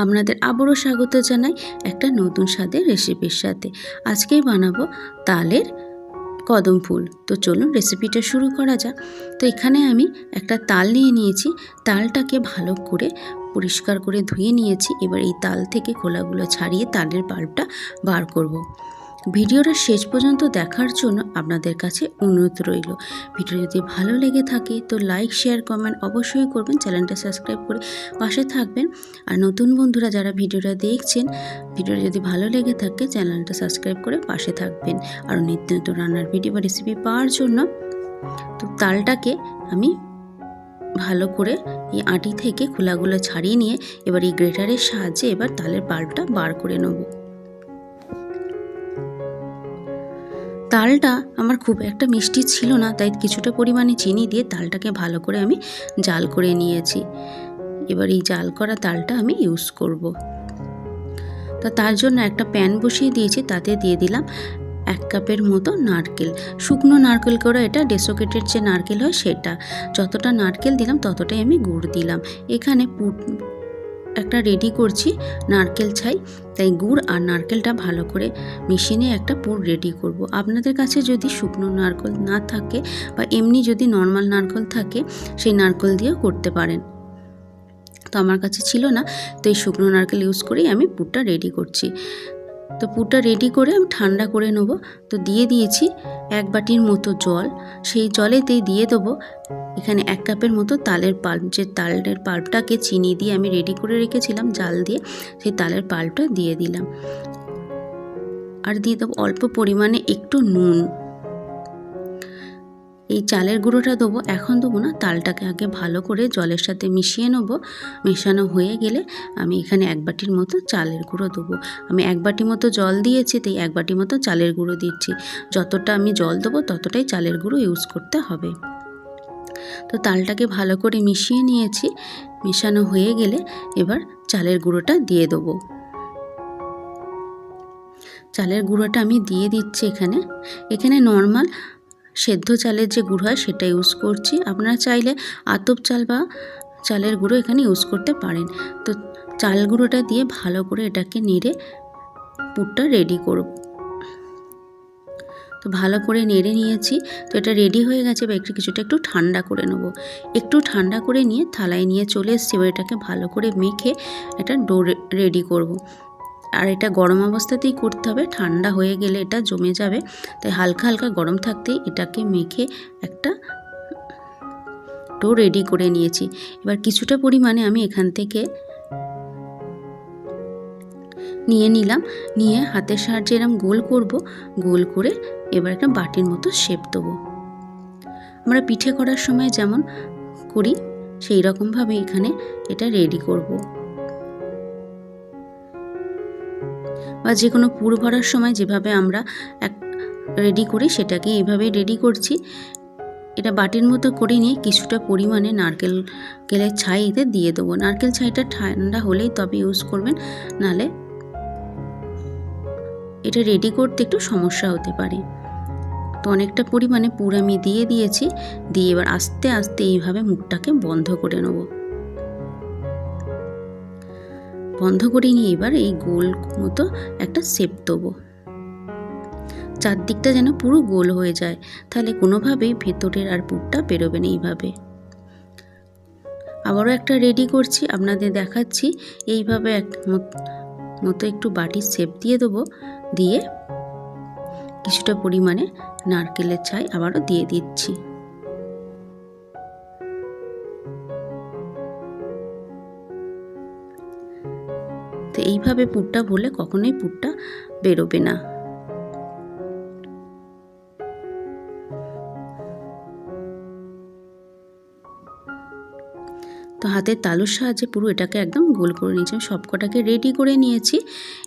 আপনাদের আবারও স্বাগত জানাই একটা নতুন স্বাদের রেসিপির সাথে। আজকেই বানাবো তালের কদম ফুল। তো চলুন রেসিপিটা শুরু করা যাক। তো এখানে আমি একটা তাল নিয়ে নিয়েছি। তালটাকে ভালো করে পরিষ্কার করে ধুয়ে নিয়েছি। এবার এই তাল থেকে খোলাগুলো ছাড়িয়ে তালের পাল্পটা বার করব। ভিডিওটা শেষ পর্যন্ত দেখার জন্য আপনাদের কাছে অনুরোধ রইল। ভিডিও যদি ভালো লেগে থাকে তো লাইক শেয়ার কমেন্ট অবশ্যই করবেন, চ্যানেলটা সাবস্ক্রাইব করে পাশে থাকবেন। আর নতুন বন্ধুরা যারা ভিডিওটা দেখছেন, ভিডিওটা যদি ভালো লেগে থাকে চ্যানেলটা সাবস্ক্রাইব করে পাশে থাকবেন আর নিত্য নতুন রান্নার ভিডিও বা রেসিপি পাওয়ার জন্য। তো তালটাকে আমি ভালো করে এই আটি থেকে খোলাগুলো ছাড়িয়ে নিয়ে এবার এই গ্রেটারের সাহায্যে এবার তালের পাল্পটা বার করে নেব। তালটা আমার খুব একটা মিষ্টি ছিল না, তাই কিছুটা পরিমাণে চিনি দিয়ে তালটাকে ভালো করে আমি জাল করে নিয়েছি। এবার এই জাল করা তালটা আমি ইউজ করব। তো তার জন্য একটা প্যান বসিয়ে দিয়েছি, তাতে দিয়ে দিলাম 1 কাপের মতো নারকেল। শুকনো নারকেল করা, এটা ডেসোকেটেড যে নারকেল হয় সেটা। যতটা নারকেল দিলাম ততটাই আমি গুড় দিলাম। এখানে একটা রেডি করছি নারকেল ছাই, তাই গুড় আর নারকেলটা ভালো করে মিশিয়ে নিয়ে একটা পুর রেডি করব। আপনাদের কাছে যদি শুকনো নারকেল না থাকে বা এমনি যদি নর্মাল নারকেল থাকে সেই নারকেল দিয়েও করতে পারেন। তো আমার কাছে ছিল না, তো এই শুকনো নারকেল ইউজ করেই আমি পুরটা রেডি করছি। তো পুরটা রেডি করে আমি ঠান্ডা করে নেব। তো দিয়ে দিয়েছি 1 বাটির মতো জল। সেই জলেতেই দিয়ে দেবো এখানে 1 কাপের মতো তালের পাল্প। যে তালের পাল্পটাকে চিনি দিয়ে আমি রেডি করে রেখেছিলাম জাল দিয়ে, সেই তালের পাল্পটা দিয়ে দিলাম। আর দিয়ে দেবো অল্প পরিমাণে একটু নুন। এই চালের গুঁড়োটা দেবো, এখন দেবো না, তালটাকে আগে ভালো করে জলের সাথে মিশিয়ে নেব। মেশানো হয়ে গেলে আমি এখানে 1 বাটির মতো চালের গুঁড়ো দেবো। আমি 1 বাটি মতো জল দিয়েছি, তাই 1 বাটি মতো চালের গুঁড়ো দিচ্ছি। যতটা আমি জল দেবো ততটাই চালের গুঁড়ো ইউজ করতে হবে। তো তালটাকে ভালো করে মিশিয়ে নিয়েছি। মেশানো হয়ে গেলে এবার চালের গুঁড়োটা দিয়ে দেবো। চালের গুঁড়োটা আমি দিয়ে দিচ্ছি এখানে নর্মাল সেদ্ধ চালের যে গুঁড়ো হয় সেটা ইউজ করছি। আপনারা চাইলে আতপ চাল বা চালের গুঁড়ো এখানে ইউজ করতে পারেন। তো চাল গুঁড়োটা দিয়ে ভালো করে এটাকে নেড়ে পুরটা রেডি করব। তো ভালো করে নেড়ে নিয়েছি। তো এটা রেডি হয়ে গেছে। বা কিছুটা একটু ঠান্ডা করে নেব। একটু ঠান্ডা করে নিয়ে থালায় নিয়ে চলে এসেছি। এবার এটাকে ভালো করে মেখে এটা ডো রেডি করব। আর এটা গরম অবস্থাতেই করতে হবে, ঠান্ডা হয়ে গেলে এটা জমে যাবে। তাই হালকা হালকা গরম থাকতেই এটাকে মেখে একটা ডো রেডি করে নিয়েছি। এবার কিছুটা পরিমাণে আমি এখান থেকে নিয়ে নিলাম। নিয়ে হাতের সাহায্যে এরকম গোল করব। গোল করে এবার একটা বাটির মতো শেপ দেবো। আমরা পিঠে করার সময় যেমন করি সেই রকমভাবে এখানে এটা রেডি করব। বা যে কোনো পুর ভরার সময় যেভাবে আমরা রেডি করি সেটাকে এইভাবেই রেডি করছি। এটা বাটির মতো করে নিয়ে কিছুটা পরিমাণে নারকেলের ছাই এতে দিয়ে দেবো। নারকেল ছাইটা ঠান্ডা হলেই তবে ইউজ করবেন, নাহলে এটা রেডি করতে একটু সমস্যা হতে পারে। তো অনেকটা পরিমাণে পুর আমি দিয়ে দিয়েছি। দিয়ে এবার আস্তে আস্তে এইভাবে মুখটাকে বন্ধ করে নেব। বন্ধ করে নিয়ে এবার এই গোল মতো একটা শেপ দেবো। চারদিকটা যেন পুরো গোল হয়ে যায়, তাহলে কোনোভাবেই ভেতরের আর পুরটা বেরোবে না। এইভাবে আবারও একটা রেডি করছি, আপনাদের দেখাচ্ছি। এইভাবে মতো একটু বাটির শেপ দিয়ে দেবো। দিয়ে কিছুটা পরিমাণে নারকেলের ছাই আবারও দিয়ে দিচ্ছি। তো এইভাবে পুরটা ভরলে কখনোই পুরটা বেরোবে না। তো হাতের তালুর সাহায্যে পুরো এটাকে একদম গোল করে নিয়েছি। সবকটাকে রেডি করে নিয়েছি।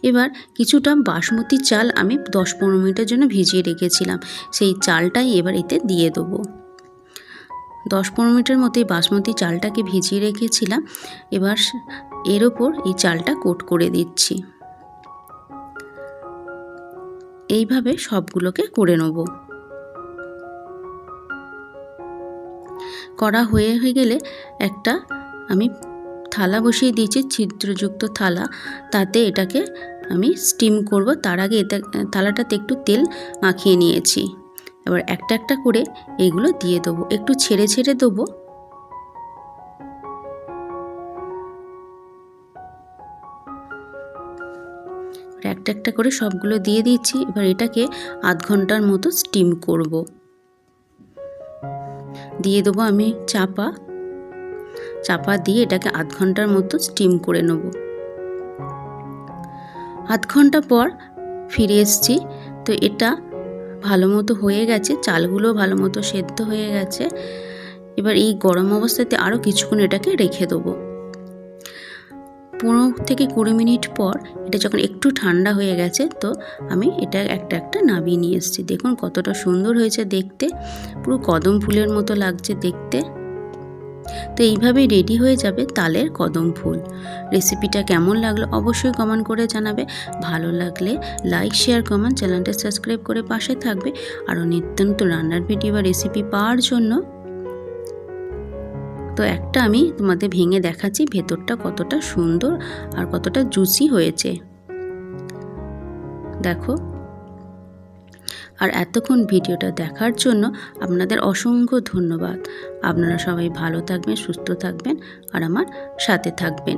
এবার কিছুটা বাসমতি চাল আমি 10-15 মিনিটের জন্য ভিজিয়ে রেখেছিলাম, সেই চালটাই এবার এতে দিয়ে দেবো। 10-15 মিনিটের মতোই বাসমতি চালটাকে ভিজিয়ে রেখেছিলাম। এবার এর ওপর এই চালটা কোট করে দিচ্ছি। এইভাবে সবগুলোকে করে নেব। করা হয়ে গেলে একটা আমি থালা বসিয়ে দিয়েছি, ছিদ্রযুক্ত থালা, তাতে এটাকে আমি স্টিম করব। তার আগে থালাটাতে একটু তেল মাখিয়ে নিয়েছি। এবার একটা একটা করে এইগুলো দিয়ে দেবো, একটু ছেড়ে ছেড়ে দেবো। একটা একটা করে সবগুলো দিয়ে দিচ্ছি। এবার এটাকে আধ ঘন্টার মতো স্টিম করব। দিয়ে দেবো আমি চাপা দিয়ে এটাকে আধ ঘন্টার মতো স্টিম করে নেব। আধ ঘন্টা পর ফিরে এসেছি। তো এটা ভালো মতো হয়ে গেছে, চালগুলো ভালো মতো সেদ্ধ হয়ে গেছে। এবার এই গরম অবস্থাতে আরও কিছুক্ষণ এটাকে রেখে দেবো। 15 থেকে 20 মিনিট পর এটা যখন একটু ঠান্ডা হয়ে গেছে, তো আমি এটা একটা একটা নামিয়ে নিয়ে এসেছি। দেখুন কতটা সুন্দর হয়েছে দেখতে, পুরো কদম ফুলের মতো লাগছে দেখতে। তো এইভাবেই রেডি হয়ে যাবে তালের কদম ফুল। রেসিপিটা কেমন লাগলো অবশ্যই কমেন্ট করে জানাবে। ভালো লাগলে লাইক, শেয়ার, কমেন্ট, চ্যানেলটা সাবস্ক্রাইব করে পাশে থাকবে। আরও নিত্য নতুন রান্নার ভিডিও বা রেসিপি পাওয়ার জন্য। তো একটা আমি তোমাদের ভেঙে দেখাচ্ছি ভেতরটা কতটা সুন্দর আর কতটা জুসি হয়েছে, দেখো। আর এতক্ষণ ভিডিওটা দেখার জন্য আপনাদের অসংখ্য ধন্যবাদ। আপনারা সবাই ভালো থাকবেন, সুস্থ থাকবেন আর আমার সাথে থাকবেন।